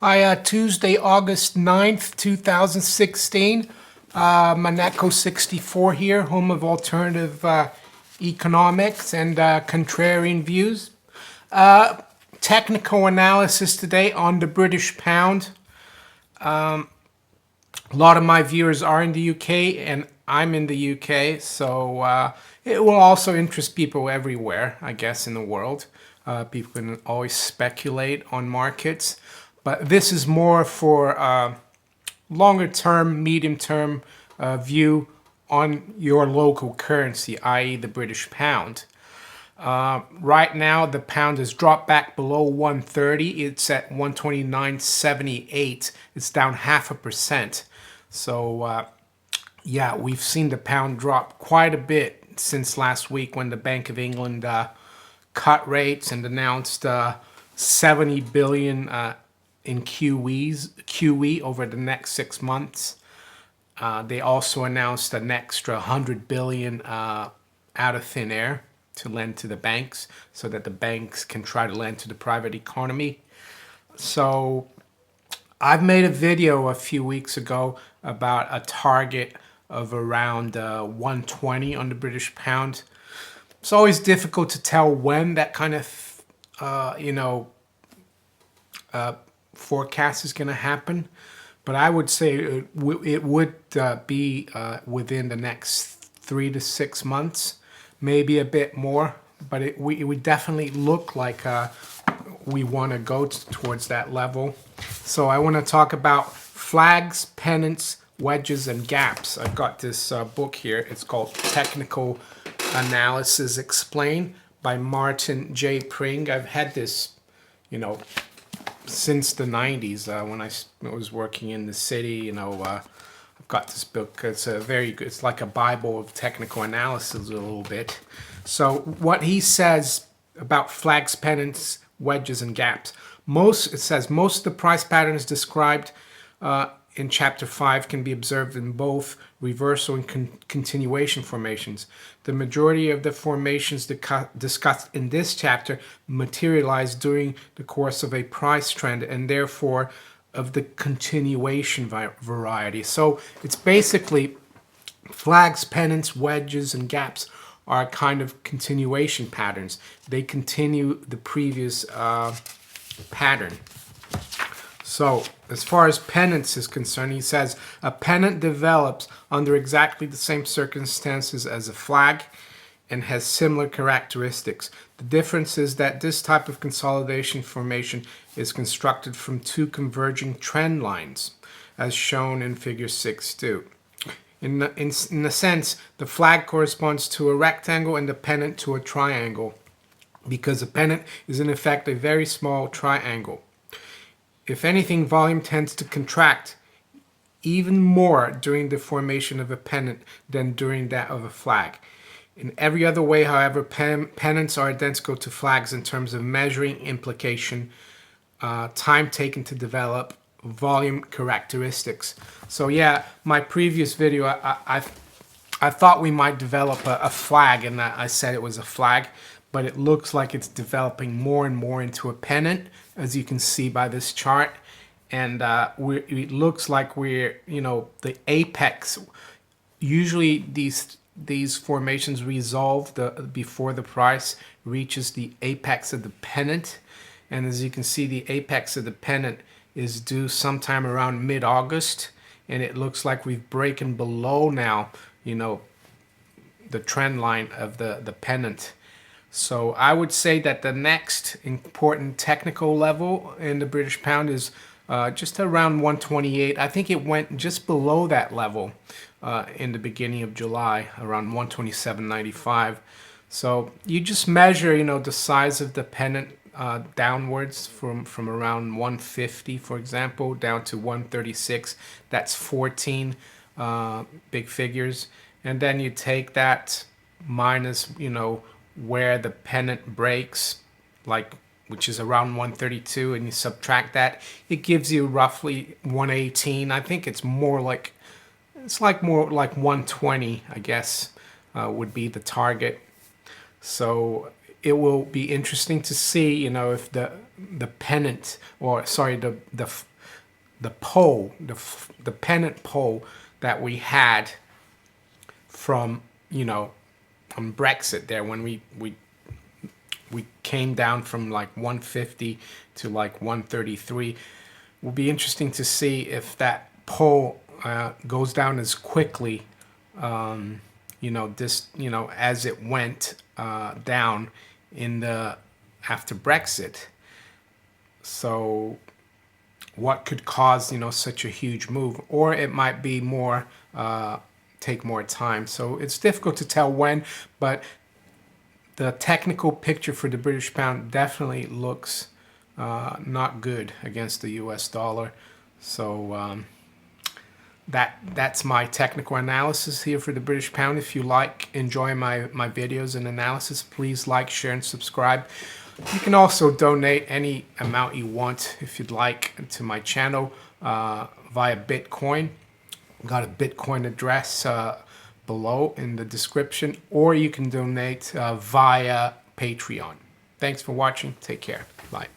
Tuesday, August 9th, 2016. Maneko 64 here, home of alternative economics and contrarian views. Technical analysis today on the British pound. A lot of my viewers are in the UK and I'm in the UK, so it will also interest people everywhere, I guess, in the world. People can always speculate on markets, but this is more for longer term, medium term view on your local currency, i.e. the British pound. Right now, the pound has dropped back below 130. It's at 129.78. It's down 0.5%. So, yeah, we've seen the pound drop quite a bit since last week when the Bank of England cut rates and announced 70 billion in QE over the next 6 months. They also announced an extra 100 billion out of thin air to lend to the banks so that the banks can try to lend to the private economy. So I've made a video a few weeks ago about a target of around 120 on the British pound. It's always difficult to tell when that kind of, forecast is going to happen. But I would say it would be within the next 3 to 6 months, maybe a bit more. But it would definitely look like we want to go towards that level. So I want to talk about flags, pennants, wedges, and gaps. I've got this book here. It's called Technical Analysis Explained by Martin J. Pring. I've had this, since the 90s when I was working in the city. I've got this book. It's a very good, it's like a Bible of technical analysis a little bit. So what he says about flags, pennants, wedges, and gaps. It says most of the price patterns described in Chapter 5 can be observed in both reversal and continuation formations. The majority of the formations discussed in this chapter materialize during the course of a price trend and therefore of the continuation variety. So it's basically flags, pennants, wedges, and gaps are kind of continuation patterns. They continue the previous pattern. So, as far as pennants is concerned, he says, a pennant develops under exactly the same circumstances as a flag and has similar characteristics. The difference is that this type of consolidation formation is constructed from two converging trend lines, as shown in Figure 6.2. In a sense, the flag corresponds to a rectangle and the pennant to a triangle, because a pennant is in effect a very small triangle. If anything, volume tends to contract even more during the formation of a pennant than during that of a flag. In every other way, however, pennants are identical to flags in terms of measuring implication, time taken to develop, volume characteristics. So yeah, my previous video, I thought we might develop a flag, and I said it was a flag, but it looks like it's developing more and more into a pennant, as you can see by this chart. And it looks like we're, the apex. Usually these formations resolve before the price reaches the apex of the pennant. And as you can see, the apex of the pennant is due sometime around mid-August. And it looks like we've broken below now, the trend line of the pennant. So I would say that the next important technical level in the British pound is just around 128. I think it went just below that level in the beginning of July, around 127.95. So you just measure, the size of the pennant downwards from around 150, for example, down to 136. That's 14 big figures. And then you take that minus, where the pennant breaks, which is around 132, and you subtract that, it gives you roughly 118. I think it's more like 120, I guess, would be the target. So it will be interesting to see, you know, if the pennant, or sorry, the poll, the pennant poll that we had from, you know, on Brexit there, when we came down from like 150 to like 133. Will be interesting to see if that poll goes down as quickly, you know, as it went down in the after Brexit. So what could cause, you know, such a huge move? Or it might be more take more time. So it's difficult to tell when, but the technical picture for the British pound definitely looks not good against the US dollar. So that's my technical analysis here for the British pound. If you enjoy my videos and analysis, please like, share, and subscribe. You can also donate any amount you want, if you'd like, to my channel via Bitcoin. Got a Bitcoin address below in the description, or you can donate via Patreon. Thanks for watching. Take care. Bye.